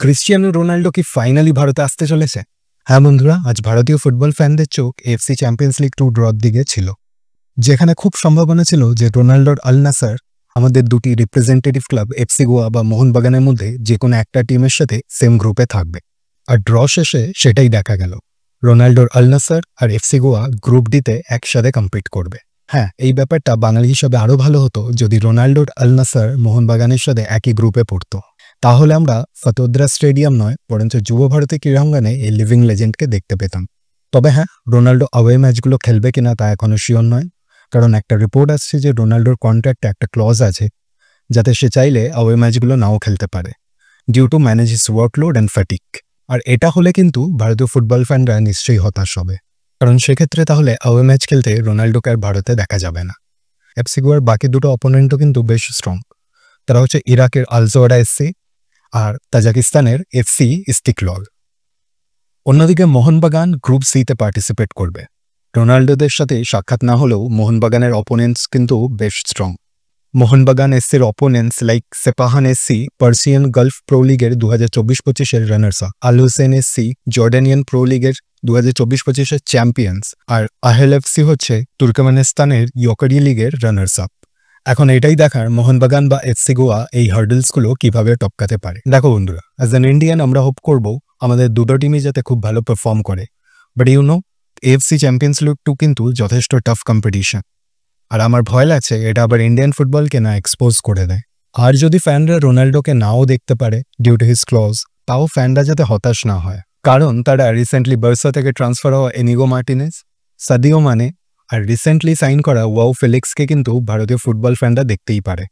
Cristiano Ronaldo কি finally ভারতে আসতে চলেছে? হ্যাঁ বন্ধুরা, আজ ভারতীয় ফুটবল ফ্যানদের চোখ এফসি চ্যাম্পিয়ন্স লিগ 2 ড্রর দিকে ছিল, যেখানে খুব সম্ভাবনা ছিল যে রোনাল্ডোর আল নাসার আমাদের দুটি রিপ্রেজেন্টেটিভ ক্লাব এফসি গোয়া বা মোহনবাগানের মধ্যে যে কোনো একটা টিমের সাথে সেম গ্রুপে থাকবে। আর ড্র শেষে সেটাই দেখা গেল, রোনাল্ডোর আল নাসার আর এফসি গোয়া গ্রুপ ডিতে একসাথে কম্পিট করবে। হ্যাঁ, এই ব্যাপারটা বাঙালি হিসাবে আরও ভালো হতো যদি রোনাল্ডোর আল নাসার মোহনবাগানের সাথে একই গ্রুপে পড়তো। তাহলে আমরা ফতোদ্রা স্টেডিয়াম নয় বরঞ্চ যুব ভারতী ক্রীড়াঙ্গনে এই লিভিং লেজেন্ডকে দেখতে পেতাম। তবে হ্যাঁ, রোনাল্ডো অ্যাওয়ে ম্যাচগুলো খেলবে কিনা তা এখনও শিওর নয়, কারণ একটা রিপোর্ট আসছে যে রোনাল্ডোর কন্ট্রাক্টে একটা ক্লজ আছে যাতে সে চাইলে অ্যাওয়ে ম্যাচগুলো নাও খেলতে পারে due to manage his workload and fatigue. আর এটা হলে কিন্তু ভারতীয় ফুটবল ফ্যানরা নিশ্চয়ই হতাশ হবে, কারণ সেক্ষেত্রে তাহলে অ্যাওয়ে ম্যাচ খেলতে রোনাল্ডোকে আর ভারতে দেখা যাবে না। এফসি গোয়ার বাকি দুটো অপোনেন্টও কিন্তু বেশ স্ট্রং। তারা হচ্ছে ইরাকের আলজোয়ারা এসসি আর তাজিকিস্তানের এফসি ইস্তিকলাল। অন্যদিকে মোহনবাগান গ্রুপ সিতে পার্টিসিপেট করবে। রোনাল্ডোদের সাথে সাক্ষাৎ না হলেও মোহনবাগানের অপোনেন্টস কিন্তু বেশ স্ট্রং। মোহনবাগান এসসির opponents like Sepahan SC Persian Gulf Pro লিগের 2024-25 runners up, Al Hussein SC Jordanian Pro লিগের 2024-25 চ্যাম্পিয়ন্স, আর আহেল এফসি হচ্ছে তুর্কমেনিস্তানের ইয়কারি লিগের রানার্স আপ। এখন এটাই দেখার মোহনবাগান বা এফসি গোয়া এই হার্ডলসগুলো কিভাবে টপকাতে পারে। দেখো বন্ধুরা, অ্যাজ অ্যান ইন্ডিয়ান আমরা হোপ করব আমাদের দুটো টিমই যাতে খুব ভালো পারফর্ম করে, বাট এএফসি চ্যাম্পিয়ন্স লিগ 2 কিন্তু যথেষ্ট টাফ কম্পিটিশন। আর আমার ভয় লাগছে এটা আবার ইন্ডিয়ান ফুটবলকে না এক্সপোজ করে দেয়। আর যদি ফ্যানরা রোনাল্ডোকে নাও দেখতে পারে ডিউ টু হিজ ক্লজ, তাও ফ্যানরা যাতে হতাশ না হয়, কারণ তারা রিসেন্টলি বার্সা থেকে ট্রান্সফার হওয়া এনিগো মার্টিনেজ, সাদিও মানে আর রিসেন্টলি সাইন করা ওয়াও ফেলিক্সকে কিন্তু ভারতীয় ফুটবল ফ্যানরা দেখতেই পারে।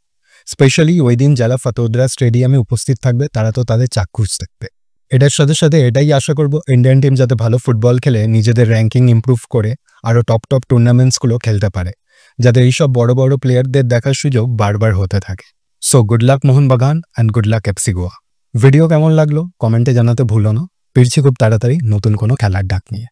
স্পেশালি ওই দিন যারা ফতোদ্রা স্টেডিয়ামে উপস্থিত থাকবে তারা তো তাদের চাক্ষুষ দেখবে। এটার সাথে সাথে এটাই আশা করব ইন্ডিয়ান টিম যাতে ভালো ফুটবল খেলে নিজেদের র্যাঙ্কিং ইমপ্রুভ করে আরও টপ টুর্নামেন্টসগুলো খেলতে পারে, যাতে এইসব বড় বড় প্লেয়ারদের দেখার সুযোগ বারবার হতে থাকে। So good luck Mohun Bagan and good luck FC Goa. Video কেমন লাগলো কমেন্টে জানাতে ভুলো না। ফিরছি খুব তাড়াতাড়ি নতুন কোনো খেলার ডাক নিয়ে।